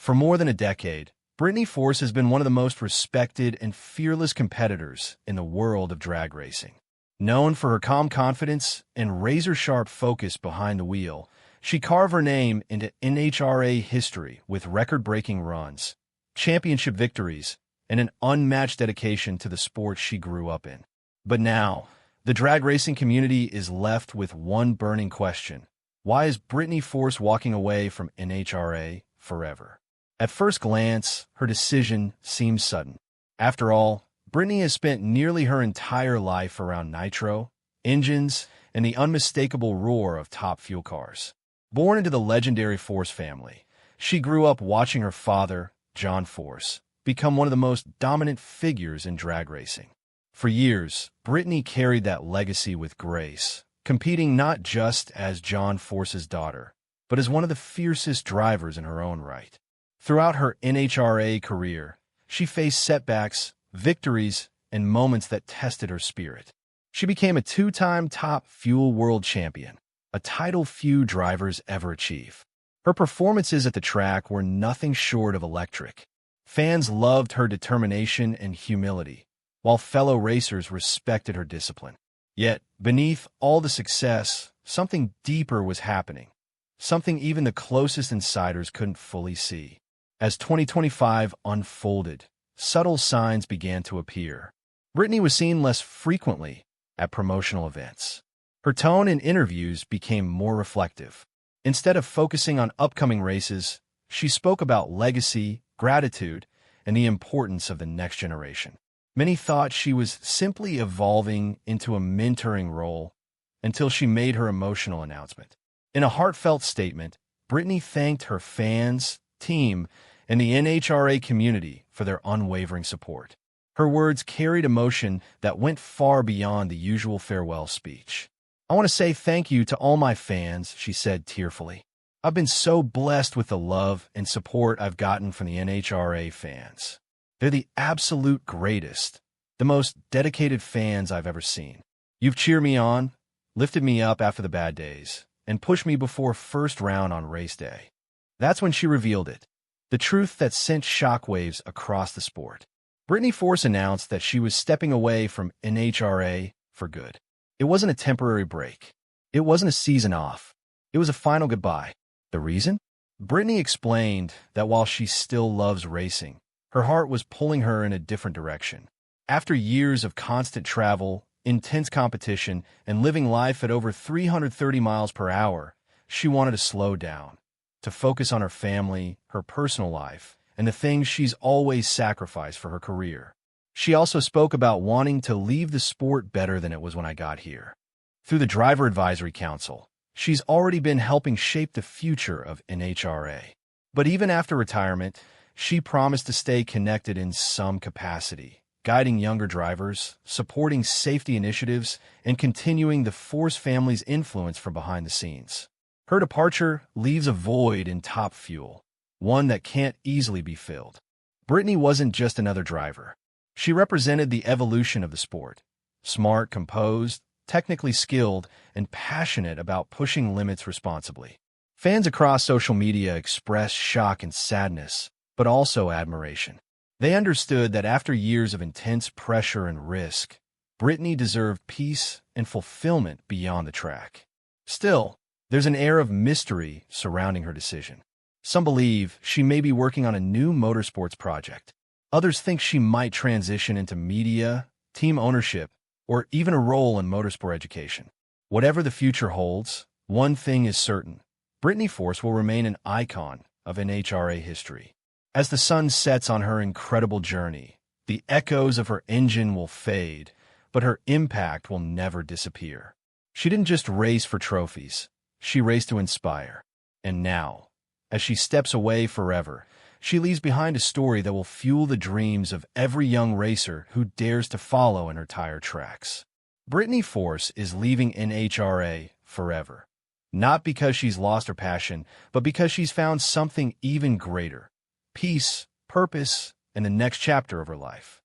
For more than a decade, Brittany Force has been one of the most respected and fearless competitors in the world of drag racing. Known for her calm confidence and razor-sharp focus behind the wheel, she carved her name into NHRA history with record-breaking runs, championship victories, and an unmatched dedication to the sport she grew up in. But now, the drag racing community is left with one burning question. Why is Brittany Force walking away from NHRA forever? At first glance, her decision seems sudden. After all, Brittany has spent nearly her entire life around nitro, engines, and the unmistakable roar of top fuel cars. Born into the legendary Force family, she grew up watching her father, John Force, become one of the most dominant figures in drag racing. For years, Brittany carried that legacy with grace, competing not just as John Force's daughter, but as one of the fiercest drivers in her own right. Throughout her NHRA career, she faced setbacks, victories, and moments that tested her spirit. She became a two-time top fuel world champion, a title few drivers ever achieve. Her performances at the track were nothing short of electric. Fans loved her determination and humility, while fellow racers respected her discipline. Yet, beneath all the success, something deeper was happening, something even the closest insiders couldn't fully see. As 2025 unfolded, subtle signs began to appear. Brittany was seen less frequently at promotional events. Her tone in interviews became more reflective. Instead of focusing on upcoming races, she spoke about legacy, gratitude, and the importance of the next generation. Many thought she was simply evolving into a mentoring role until she made her emotional announcement. In a heartfelt statement, Brittany thanked her fans, team, and the NHRA community for their unwavering support. Her words carried emotion that went far beyond the usual farewell speech. "I want to say thank you to all my fans," she said tearfully. "I've been so blessed with the love and support I've gotten from the NHRA fans. They're the absolute greatest, the most dedicated fans I've ever seen. You've cheered me on, lifted me up after the bad days, and pushed me before first round on race day." That's when she revealed it, the truth that sent shockwaves across the sport. Brittany Force announced that she was stepping away from NHRA for good. It wasn't a temporary break. It wasn't a season off. It was a final goodbye. The reason? Brittany explained that while she still loves racing, her heart was pulling her in a different direction. After years of constant travel, intense competition, and living life at over 330 miles per hour, she wanted to slow down, to focus on her family, her personal life, and the things she's always sacrificed for her career. She also spoke about wanting to leave the sport better than it was when I got here. Through the Driver Advisory Council, she's already been helping shape the future of NHRA. But even after retirement, she promised to stay connected in some capacity, guiding younger drivers, supporting safety initiatives, and continuing the Force family's influence from behind the scenes. Her departure leaves a void in Top Fuel, one that can't easily be filled. Brittany wasn't just another driver. She represented the evolution of the sport. Smart, composed, technically skilled, and passionate about pushing limits responsibly. Fans across social media expressed shock and sadness, but also admiration. They understood that after years of intense pressure and risk, Brittany deserved peace and fulfillment beyond the track. Still, there's an air of mystery surrounding her decision. Some believe she may be working on a new motorsports project. Others think she might transition into media, team ownership, or even a role in motorsport education. Whatever the future holds, one thing is certain: Brittany Force will remain an icon of NHRA history. As the sun sets on her incredible journey, the echoes of her engine will fade, but her impact will never disappear. She didn't just race for trophies. She raced to inspire. And now, as she steps away forever, she leaves behind a story that will fuel the dreams of every young racer who dares to follow in her tire tracks. Brittany Force is leaving NHRA forever, not because she's lost her passion, but because she's found something even greater: peace, purpose, and the next chapter of her life.